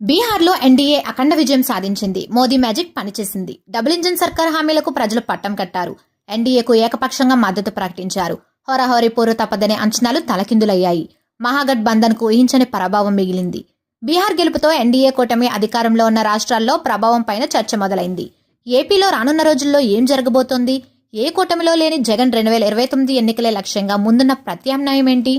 బీహార్లో ఎన్డీఏ అఖండ విజయం సాధించింది. మోదీ మ్యాజిక్ పనిచేసింది. డబుల్ ఇంజిన్ సర్కార్ హామీలకు ప్రజలు పట్టం కట్టారు. ఎన్డీఏకు ఏకపక్షంగా మద్దతు ప్రకటించారు. హోరాహోరీ పోరు తప్పదనే అంచనాలు తలకిందులయ్యాయి. మహాగఠ్ బంధన్కు ఊహించని పరాభవం మిగిలింది. బీహార్ గెలుపుతో ఎన్డీఏ కూటమి అధికారంలో ఉన్న రాష్ట్రాల్లో ప్రభావం పైన చర్చ మొదలైంది. ఏపీలో రానున్న రోజుల్లో ఏం జరగబోతోంది? ఏ కూటమిలో లేని జగన్ 2029 ఎన్నికలే లక్ష్యంగా ముందున్న ప్రత్యామ్నాయం ఏంటి?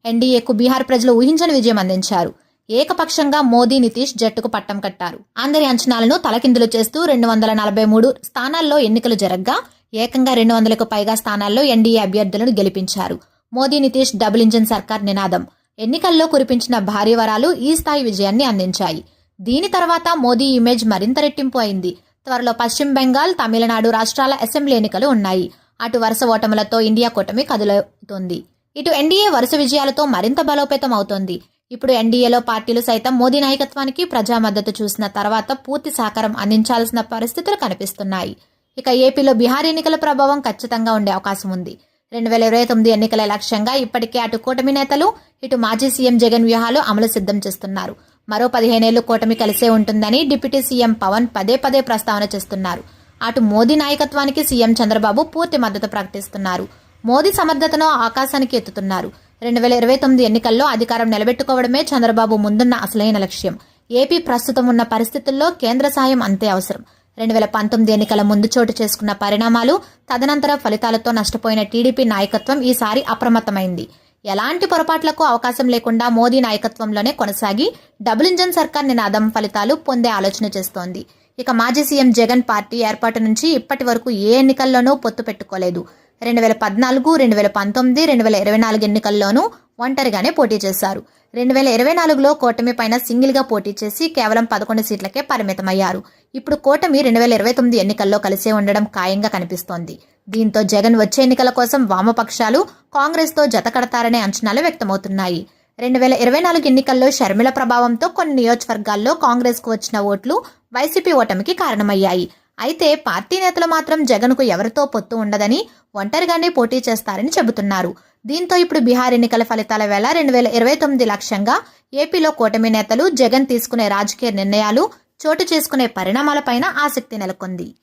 ఎన్డీఏకు బీహార్ ప్రజలు ఊహించని విజయం అందించారు. ఏకపక్షంగా మోదీ నితీష్ జట్టుకు పట్టం కట్టారు. అందరి అంచనాలను తలకిందులు చేస్తూ 243 స్థానాల్లో ఎన్నికలు జరగ్గా ఏకంగా 200కు పైగా స్థానాల్లో ఎన్డీఏ అభ్యర్థులను గెలిపించారు. మోదీ నితీష్ డబుల్ ఇంజిన్ సర్కార్ నినాదం ఎన్నికల్లో కురిపించిన భారీ వరాలు ఈ స్థాయి విజయాన్ని అందించాయి. దీని తర్వాత మోదీ ఇమేజ్ మరింత రెట్టింపు అయింది. త్వరలో పశ్చిమ బెంగాల్, తమిళనాడు రాష్ట్రాల అసెంబ్లీ ఎన్నికలు ఉన్నాయి. అటు వరుస ఓటములతో ఇండియా కూటమి కదులుతోంది. ఇటు ఎన్డీఏ వరుస విజయాలతో మరింత బలోపేతం అవుతోంది. ఇప్పుడు ఎన్డీఏలో పార్టీలు సైతం మోదీ నాయకత్వానికి ప్రజా మద్దతు చూసిన తర్వాత పూర్తి సహకారం అందించాల్సిన పరిస్థితులు కనిపిస్తున్నాయి. ఇక ఏపీలో బీహార్ ఎన్నికల ప్రభావం ఖచ్చితంగా ఉండే అవకాశం ఉంది. 2029 ఎన్నికల లక్ష్యంగా ఇప్పటికే అటు కూటమి నేతలు, ఇటు మాజీ సీఎం జగన్ వ్యూహాలు అమలు సిద్ధం చేస్తున్నారు. మరో 15 ఏళ్లు కూటమి కలిసే ఉంటుందని డిప్యూటీ సీఎం పవన్ పదే ప్రస్తావన చేస్తున్నారు. అటు మోదీ నాయకత్వానికి సీఎం చంద్రబాబు పూర్తి మద్దతు ప్రకటిస్తున్నారు. మోదీ సమర్థతను ఆకాశానికి ఎత్తుతున్నారు. 2029 ఎన్నికల్లో అధికారం నిలబెట్టుకోవడమే చంద్రబాబు ముందున్న అసలైన లక్ష్యం. ఏపీ ప్రస్తుతం ఉన్న పరిస్థితుల్లో కేంద్ర సాయం అంతే అవసరం. 2019 ఎన్నికల ముందు చోటు చేసుకున్న పరిణామాలు, తదనంతర ఫలితాలతో నష్టపోయిన టీడీపీ నాయకత్వం ఈసారి అప్రమత్తమైంది. ఎలాంటి పొరపాట్లకు అవకాశం లేకుండా మోదీ నాయకత్వంలోనే కొనసాగి డబుల్ ఇంజన్ సర్కార్ నినాదం ఫలితాలు పొందే ఆలోచన చేస్తోంది. ఇక మాజీ సీఎం జగన్ పార్టీ ఏర్పాటు నుంచి ఇప్పటి వరకు ఏ ఎన్నికల్లోనూ పొత్తు పెట్టుకోలేదు. 2014, 2019, 2024 ఎన్నికల్లోనూ ఒంటరిగానే పోటీ చేశారు. 2024లో కూటమి పైన సింగిల్ గా పోటీ చేసి కేవలం 11 సీట్లకే పరిమితమయ్యారు. ఇప్పుడు కూటమి 2029 ఎన్నికల్లో కలిసే ఉండడం ఖాయంగా కనిపిస్తోంది. దీంతో జగన్ వచ్చే ఎన్నికల కోసం వామపక్షాలు కాంగ్రెస్ తో జత కడతారనే అంచనాలు వ్యక్తమవుతున్నాయి. 2024 ఎన్నికల్లో షర్మిల ప్రభావంతో కొన్ని నియోజకవర్గాల్లో కాంగ్రెస్ కు వచ్చిన ఓట్లు వైసీపీ ఓటమికి కారణమయ్యాయి. అయితే పార్టీ నేతలు మాత్రం జగన్కు ఎవరితో పొత్తు ఉండదని, ఒంటరిగానే పోటీ చేస్తారని చెబుతున్నారు. దీంతో ఇప్పుడు బీహార్ ఎన్నికల ఫలితాల వేళ 2029 లక్ష్యంగా ఏపీలో కూటమి నేతలు జగన్ తీసుకునే రాజకీయ నిర్ణయాలు, చోటు చేసుకునే పరిణామాలపైన ఆసక్తి నెలకొంది.